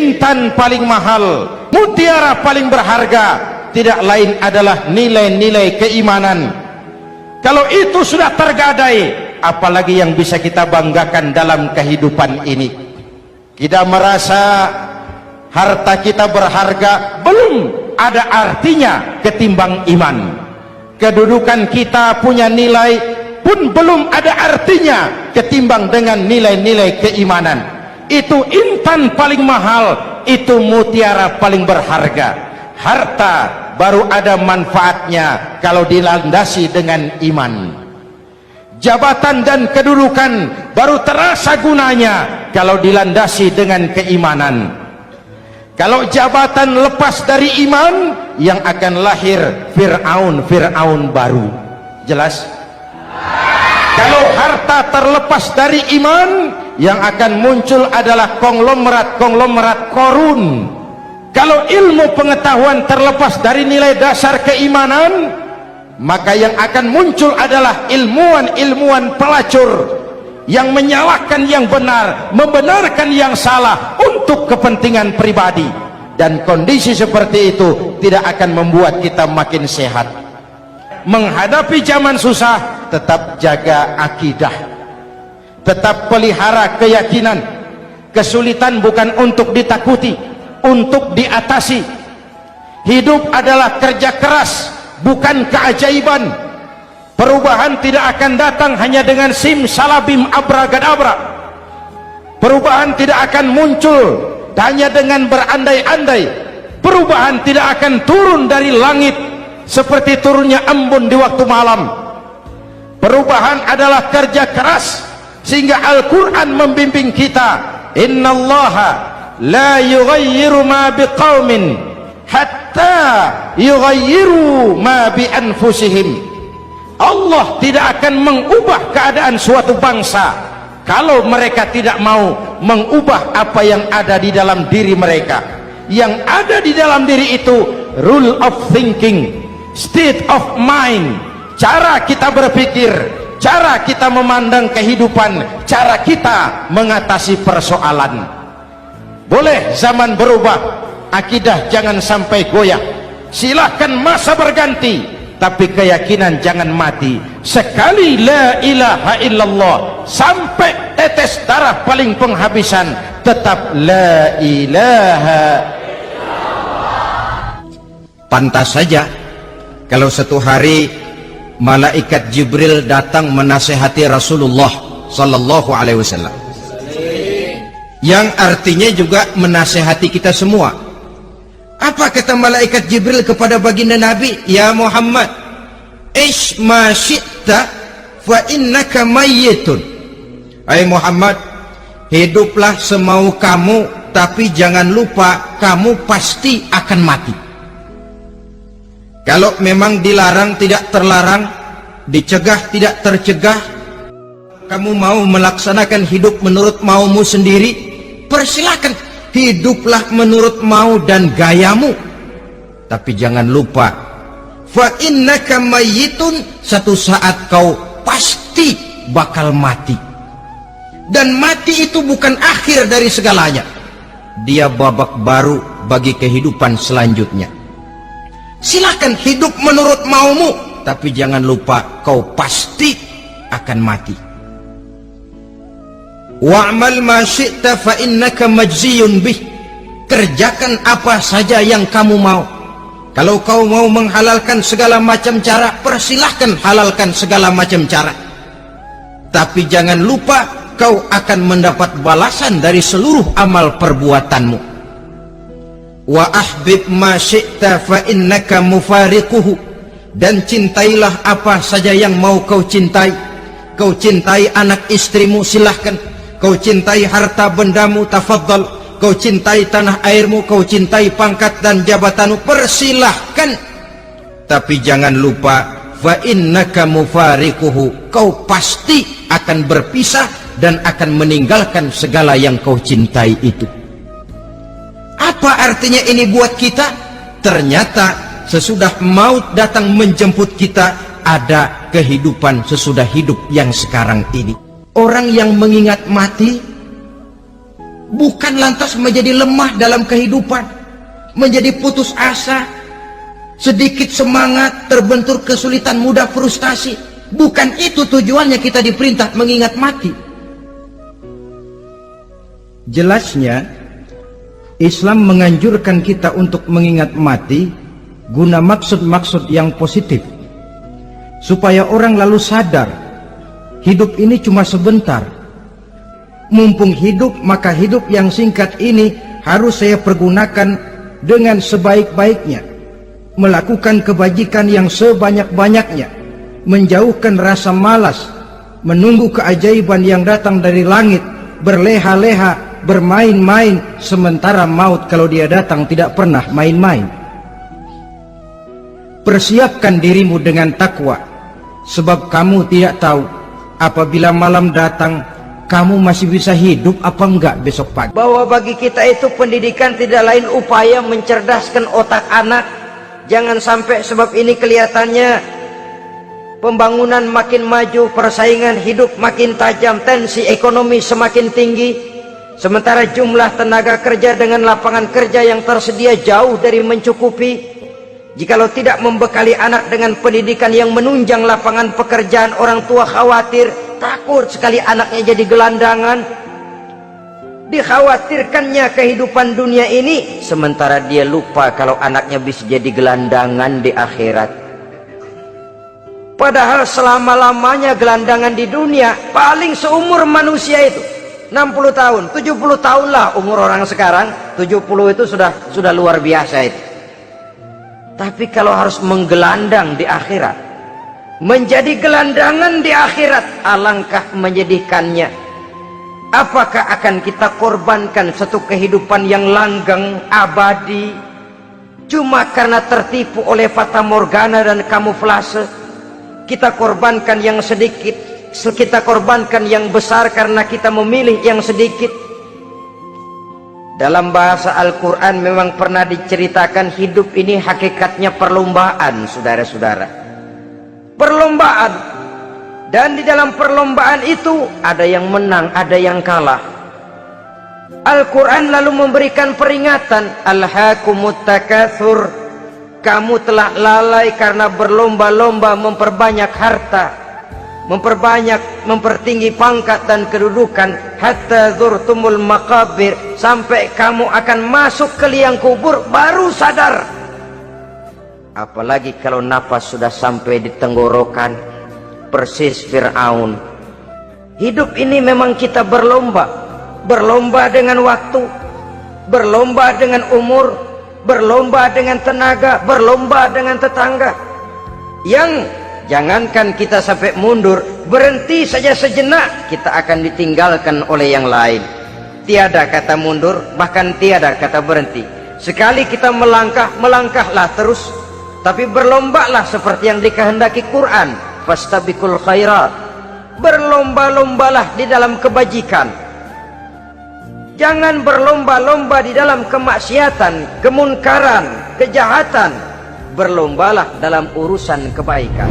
intan paling mahal, mutiara paling berharga, tidak lain adalah nilai-nilai keimanan. Kalau itu sudah tergadai, apalagi yang bisa kita banggakan dalam kehidupan ini? Kita merasa harta kita berharga, belum ada artinya ketimbang iman. Kedudukan kita punya nilai pun belum ada artinya ketimbang dengan nilai-nilai keimanan. Itu intan paling mahal, itu mutiara paling berharga. Harta baru ada manfaatnya kalau dilandasi dengan iman. Jabatan dan kedudukan baru terasa gunanya kalau dilandasi dengan keimanan. Kalau jabatan lepas dari iman, yang akan lahir Fir'aun baru. Jelas? Kalau harta terlepas dari iman, yang akan muncul adalah konglomerat korun. Kalau ilmu pengetahuan terlepas dari nilai dasar keimanan, maka yang akan muncul adalah ilmuwan pelacur yang menyalahkan yang benar, membenarkan yang salah untuk kepentingan pribadi. Dan kondisi seperti itu tidak akan membuat kita makin sehat. Menghadapi zaman susah, tetap jaga akidah, tetap pelihara keyakinan. Kesulitan bukan untuk ditakuti, untuk diatasi. Hidup adalah kerja keras, bukan keajaiban. Perubahan tidak akan datang hanya dengan simsalabim abragadabra. Perubahan tidak akan muncul hanya dengan berandai-andai. Perubahan tidak akan turun dari langit seperti turunnya embun di waktu malam. Perubahan adalah kerja keras, sehingga Al-Quran membimbing kita, innallaha la yughayyiru ma biqaumin hatta yughayyiru ma bi anfusihim. Allah tidak akan mengubah keadaan suatu bangsa kalau mereka tidak mau mengubah apa yang ada di dalam diri mereka. Yang ada di dalam diri itu rule of thinking, state of mind, cara kita berpikir, cara kita memandang kehidupan, cara kita mengatasi persoalan. Boleh zaman berubah, akidah jangan sampai goyah. Silahkan masa berganti, tapi keyakinan jangan mati. Sekali la ilaha illallah sampai tetes darah paling penghabisan, tetap la ilaha illallah. Pantas saja kalau satu hari malaikat Jibril datang menasihati Rasulullah sallallahu alaihi wasallam, yang artinya juga menasihati kita semua. Apa kata malaikat Jibril kepada baginda Nabi? Ya Muhammad, ish ma syi'ta fa innaka mayyitun. Hai Muhammad, hiduplah semau kamu, tapi jangan lupa kamu pasti akan mati. Kalau memang dilarang tidak terlarang, dicegah tidak tercegah, kamu mau melaksanakan hidup menurut maumu sendiri, persilakan. Hiduplah menurut mau dan gayamu, tapi jangan lupa fa innaka mayyitun, satu saat kau pasti bakal mati. Dan mati itu bukan akhir dari segalanya, dia babak baru bagi kehidupan selanjutnya. Silakan hidup menurut maumu, tapi jangan lupa kau pasti akan mati. Wa'mal ma syi'ta fa innaka majziyun bih. Kerjakan apa saja yang kamu mau. Kalau kau mau menghalalkan segala macam cara, persilahkan halalkan segala macam cara. Tapi jangan lupa kau akan mendapat balasan dari seluruh amal perbuatanmu. Wa ahbib ma syi'ta fa innaka mufariquhu. Dan cintailah apa saja yang mau kau cintai. Kau cintai anak istrimu, silahkan. Kau cintai harta bendamu, tafadhal. Kau cintai tanah airmu, kau cintai pangkat dan jabatanmu, persilahkan. Tapi jangan lupa fa innaka mufariquhu, kau pasti akan berpisah dan akan meninggalkan segala yang kau cintai itu. Apa artinya ini buat kita? Ternyata sesudah maut datang menjemput kita, ada kehidupan sesudah hidup yang sekarang ini. Orang yang mengingat mati bukan lantas menjadi lemah dalam kehidupan, menjadi putus asa, sedikit semangat, terbentur kesulitan, mudah frustasi. Bukan itu tujuannya kita diperintah mengingat mati. Jelasnya Islam menganjurkan kita untuk mengingat mati guna maksud-maksud yang positif, supaya orang lalu sadar hidup ini cuma sebentar. Mumpung hidup, maka hidup yang singkat ini harus saya pergunakan dengan sebaik-baiknya, melakukan kebajikan yang sebanyak-banyaknya, menjauhkan rasa malas, menunggu keajaiban yang datang dari langit, berleha-leha, bermain-main, sementara maut kalau dia datang tidak pernah main-main. Persiapkan dirimu dengan takwa, sebab kamu tidak tahu apabila malam datang kamu masih bisa hidup apa enggak besok pagi. Bahwa bagi kita itu pendidikan tidak lain upaya mencerdaskan otak anak. Jangan sampai sebab ini kelihatannya pembangunan makin maju, persaingan hidup makin tajam, tensi ekonomi semakin tinggi, sementara jumlah tenaga kerja dengan lapangan kerja yang tersedia jauh dari mencukupi. Jikalau tidak membekali anak dengan pendidikan yang menunjang lapangan pekerjaan, orang tua khawatir, takut sekali anaknya jadi gelandangan. Dikhawatirkannya kehidupan dunia ini, sementara dia lupa kalau anaknya bisa jadi gelandangan di akhirat. Padahal selama-lamanya gelandangan di dunia paling seumur manusia itu 60 tahun, 70 tahun lah umur orang sekarang. 70 itu sudah luar biasa itu. Tapi kalau harus menggelandang di akhirat, menjadi gelandangan di akhirat, alangkah menyedihkannya. Apakah akan kita korbankan satu kehidupan yang langgeng, abadi, cuma karena tertipu oleh fata morgana dan kamuflase? Kita korbankan yang sedikit, kita korbankan yang besar karena kita memilih yang sedikit. Dalam bahasa Al-Quran memang pernah diceritakan hidup ini hakikatnya perlombaan, saudara-saudara. Perlombaan. Dan di dalam perlombaan itu ada yang menang, ada yang kalah. Al-Quran lalu memberikan peringatan, Alhaakumut takatsur, kamu telah lalai karena berlomba-lomba memperbanyak harta, mempertinggi pangkat dan kedudukan, hatta zurtumul maqabir, sampai kamu akan masuk ke liang kubur baru sadar. Apalagi kalau nafas sudah sampai di tenggorokan, persis Fir'aun. Hidup ini memang kita berlomba, berlomba dengan waktu, berlomba dengan umur, berlomba dengan tenaga, berlomba dengan tetangga. Yang jangankan kita sampai mundur, berhenti saja sejenak, kita akan ditinggalkan oleh yang lain. Tiada kata mundur, bahkan tiada kata berhenti. Sekali kita melangkah, melangkahlah terus. Tapi berlombalah seperti yang dikehendaki Quran, fastabiqul khairat, berlomba-lombalah di dalam kebajikan. Jangan berlomba-lomba di dalam kemaksiatan, kemunkaran, kejahatan. Berlombalah dalam urusan kebaikan.